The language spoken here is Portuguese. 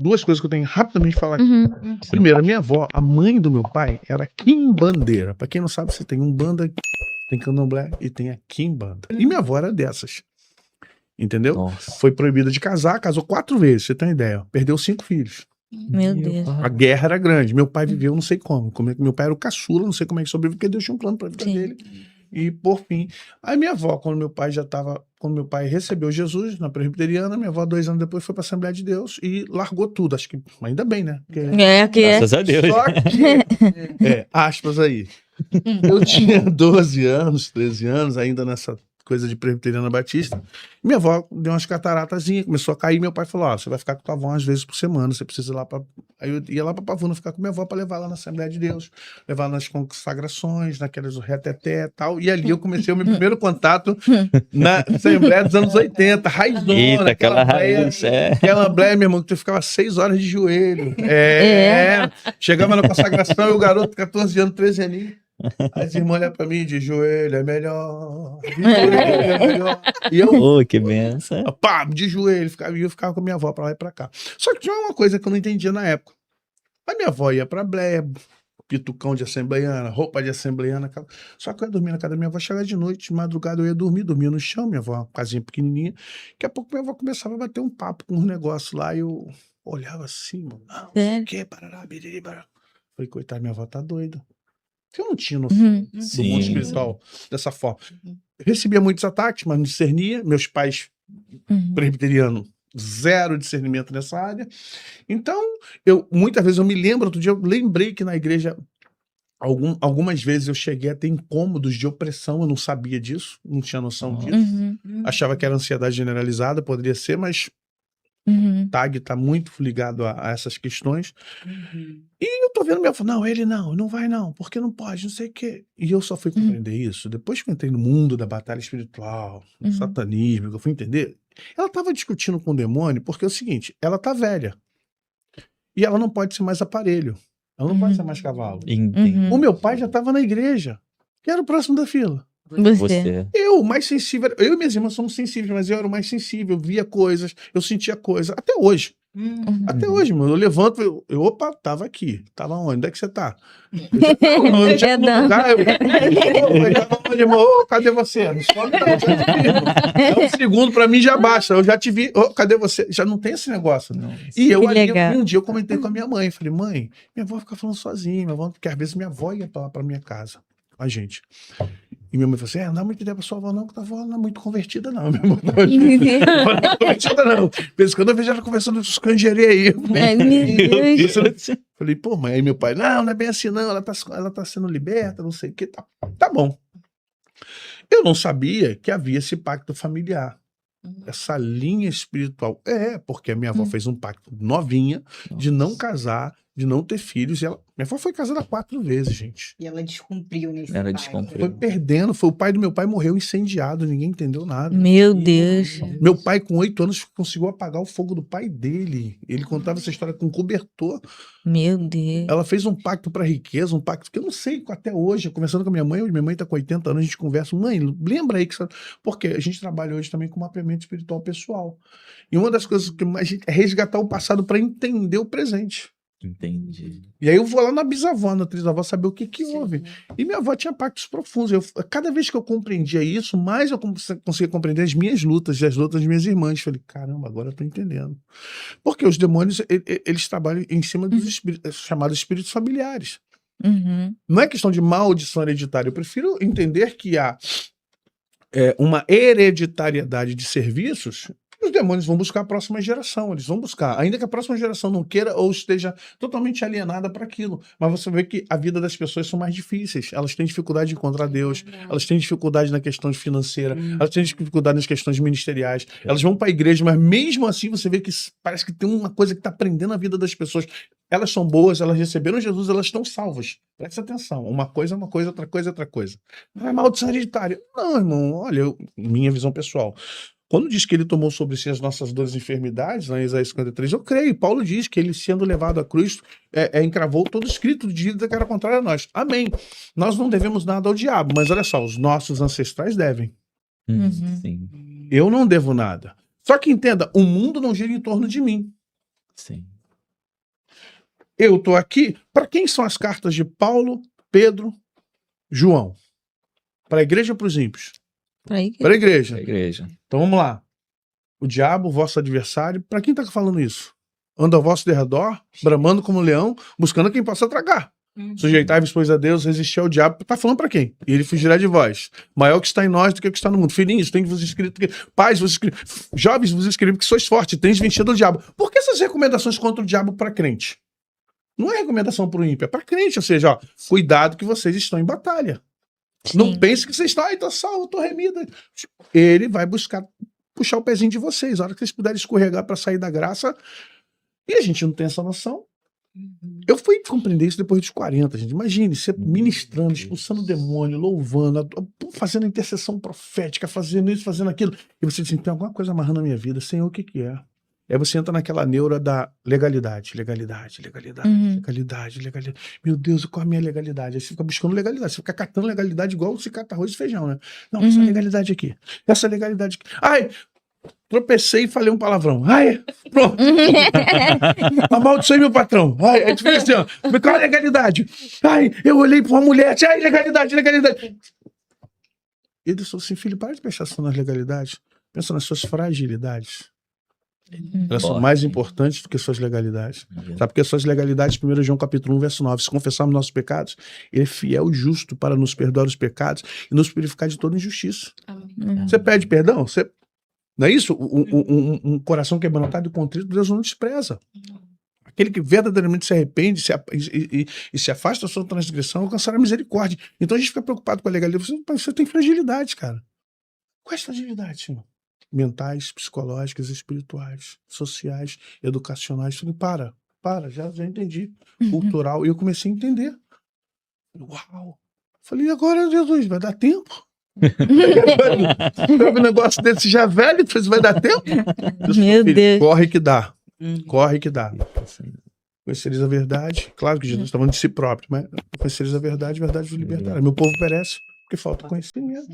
duas coisas que eu tenho rapidamente que falar aqui. Uhum. Primeiro, a minha avó, a mãe do meu pai, era quimbandeira. Pra quem não sabe, você tem umbanda, tem candomblé e tem a quimbanda. E minha avó era dessas. Entendeu? Nossa. Foi proibida de casar, casou 4 vezes, você tem uma ideia. Perdeu 5 filhos. Meu Deus. A guerra era grande. Meu pai viveu, não sei como. Meu pai era o caçula, não sei como é que sobreviveu, porque Deus tinha um plano pra vida Sim. dele. E por fim. Aí minha avó, quando meu pai recebeu Jesus na presbiteriana, minha avó 2 anos depois foi pra Assembleia de Deus e largou tudo. Acho que ainda bem, né? Porque Graças a Deus. só que, aspas aí. Eu tinha 12 anos, 13 anos, ainda nessa coisa de presbiteriana batista. Minha avó deu umas cataratazinhas, começou a cair. Meu pai falou: você vai ficar com tua avó umas vezes por semana, você precisa ir lá pra. Aí eu ia lá pra Pavuna ficar com minha avó pra levar lá na Assembleia de Deus, levar nas consagrações, naquelas reteté e tal. E ali eu comecei o meu primeiro contato na Assembleia dos anos 80, raizona. Eita, aquela Assembleia, raiz, é. Aquela Assembleia, meu irmão, que tu ficava 6 horas de joelho. Chegava na consagração e o garoto, 14 anos, 13 aninhos. As irmãs olham pra mim de joelho é melhor, de joelho é melhor. E eu, Oh, que benção. pá, de joelho, eu ficava com minha avó pra lá e pra cá. Só que tinha uma coisa que eu não entendia na época. A minha avó ia pra Blé, pitucão de assembleiana, roupa de assembleiana. Só que eu ia dormir na casa da minha avó, chegava de noite, de madrugada eu ia dormia no chão, minha avó, uma casinha pequenininha. Daqui a pouco minha avó começava a bater um papo com uns negócios lá e eu olhava assim, mano, não sei o que, parará, biriri, barará. Falei, coitada, minha avó tá doida. Eu não tinha noção do Sim. mundo espiritual dessa forma. Eu recebia muitos ataques, mas não discernia. Meus pais, presbiteriano, zero discernimento nessa área. Então, muitas vezes eu me lembro, outro dia eu lembrei que na igreja, algumas vezes eu cheguei a ter incômodos de opressão, eu não sabia disso, não tinha noção disso. Achava que era ansiedade generalizada, poderia ser, mas TAG está muito ligado a essas questões. E eu tô vendo minha avó, não, ele não vai não, porque não pode, não sei o quê. E eu só fui compreender isso depois que eu entrei no mundo da batalha espiritual, no satanismo, que eu fui entender. Ela tava discutindo com o demônio porque é o seguinte, ela tá velha. E ela não pode ser mais aparelho. Ela não pode ser mais cavalo. O meu pai já tava na igreja, que era o próximo da fila. Você. Eu, mais sensível, eu e minhas irmãs somos sensíveis, mas eu era o mais sensível, eu via coisas, eu sentia coisas, até hoje. Até hoje, mano, eu levanto, opa, tava aqui, tava onde? Onde é que você tá? Eu já no lugar, cadê você? Não sobe, não, já te vi. É um segundo pra mim já basta, eu já te vi, cadê você? Já não tem esse negócio. Não. E um dia eu comentei com a minha mãe, falei, mãe, minha avó fica falando sozinha, porque às vezes minha avó ia pra minha casa, com a gente. E minha mãe falou assim, não dá muita ideia pra sua avó não, que tua avó não é muito convertida não, minha irmã. Não é muito convertida não. Pensa que eu vejo ela conversando com os canjerê aí. Ai, meu Deus. Falei, pô, mãe, aí meu pai, não é bem assim não, ela tá sendo liberta, não sei o que, tá bom. Eu não sabia que havia esse pacto familiar. Essa linha espiritual. Porque a minha avó fez um pacto novinha de não casar, de não ter filhos. E minha avó foi casada 4 vezes, gente. E ela descumpriu nesse Ela pacto. descumpriu. Foi perdendo. O pai do meu pai morreu incendiado, ninguém entendeu nada. Meu Deus. Meu pai, com 8 anos, conseguiu apagar o fogo do pai dele. Ele contava essa história com cobertor. Meu Deus. Ela fez um pacto para riqueza, um pacto que eu não sei até hoje. Conversando com a minha mãe tá com 80 anos, a gente conversa. Mãe, lembra aí que você... Porque a gente trabalha hoje também com mapeamento espiritual pessoal. E uma das coisas que a gente é resgatar o passado para entender o presente. Entendi. E aí eu vou lá na bisavó, na trisavó, saber o que houve. E minha avó tinha pactos profundos. Cada vez que eu compreendia isso, mais eu conseguia compreender as minhas lutas e as lutas das minhas irmãs. Falei, caramba, agora eu tô entendendo. Porque os demônios, eles trabalham em cima dos chamados espíritos familiares. Não é questão de maldição hereditária. Eu prefiro entender que há uma hereditariedade de serviços. Os demônios vão buscar a próxima geração, eles vão buscar, ainda que a próxima geração não queira ou esteja totalmente alienada para aquilo, mas você vê que a vida das pessoas são mais difíceis, elas têm dificuldade de encontrar Deus, elas têm dificuldade na questão financeira, elas têm dificuldade nas questões ministeriais, elas vão para a igreja, mas mesmo assim você vê que parece que tem uma coisa que está prendendo a vida das pessoas. Elas são boas, elas receberam Jesus, elas estão salvas. Presta atenção, uma coisa é uma coisa, outra coisa é outra coisa. Não é maldição hereditária. Não, irmão, olha, minha visão pessoal. Quando diz que ele tomou sobre si as nossas dores e enfermidades, na Isaías 53, eu creio. Paulo diz que ele, sendo levado à cruz, encravou todo escrito de vida que era contrário a nós. Amém. Nós não devemos nada ao diabo, mas olha só, os nossos ancestrais devem. Sim. Eu não devo nada. Só que entenda, o mundo não gira em torno de mim. Sim. eu tô aqui. Para quem são as cartas de Paulo, Pedro, João? Para a igreja ou para os ímpios? Pra aí. Para a igreja. A igreja. Então vamos lá. O diabo, vosso adversário, para quem tá falando isso? Anda ao vosso derredor, bramando como um leão, buscando quem possa tragar. Sujeitai-vos, pois, a Deus, resistir ao diabo. Tá falando para quem? E ele fugirá de vós. Maior que está em nós do que o que está no mundo. Filhinhos, tem vos escrito, pais, vos escrito, jovens, vos escrevo que sois fortes, tens vencido o diabo. Por que essas recomendações contra o diabo para crente? Não é recomendação para o ímpio, é para crente. Ou seja, ó, cuidado que vocês estão em batalha. Não pense que vocês estão, ai, tô salvo, tô remida. Ele vai buscar puxar o pezinho de vocês. A hora que vocês puderem escorregar para sair da graça. E a gente não tem essa noção. Eu fui compreender isso depois dos 40, gente. Imagine, você ministrando, expulsando o demônio, louvando, fazendo intercessão profética, fazendo isso, fazendo aquilo. E você diz, tem alguma coisa amarrando na minha vida. Senhor, o que que é? Aí você entra naquela neura da legalidade. Meu Deus, qual é a minha legalidade? Aí você fica buscando legalidade. Você fica catando legalidade igual se cata arroz e feijão, né? Não, essa legalidade aqui. Essa legalidade aqui. Ai, tropecei e falei um palavrão. Ai, pronto. Amaldiçoei meu patrão. Ai, aí tu fica assim, ó. Qual a legalidade? Ai, eu olhei pra uma mulher. Ai, legalidade. E ele falou assim, filho, para de pensar só nas legalidades. Pensa nas suas fragilidades. Elas são mais importantes do que suas legalidades. Sabe porque suas legalidades, 1 João capítulo 1, verso 9, se confessarmos nossos pecados, ele é fiel e justo para nos perdoar os pecados e nos purificar de toda injustiça. Amém. Você pede perdão? Não é isso? Um coração quebrantado e contrito, Deus não despreza. Aquele que verdadeiramente se arrepende e se afasta da sua transgressão alcançará a misericórdia. Então a gente fica preocupado com a legalidade. Você tem fragilidade, cara. Quais fragilidades, senhor? Mentais, psicológicas, espirituais, sociais, educacionais. Eu falei, para, já entendi. Cultural. E eu comecei a entender. Uau! Falei, e agora, Jesus, vai dar tempo? Um negócio desse já velho, vai dar tempo? Meu Deus. Corre que dá. Corre que dá. Conhecereis a verdade. Claro que Jesus está falando de si próprio, mas conhecereis a verdade vos libertará. Meu povo perece porque falta conhecimento.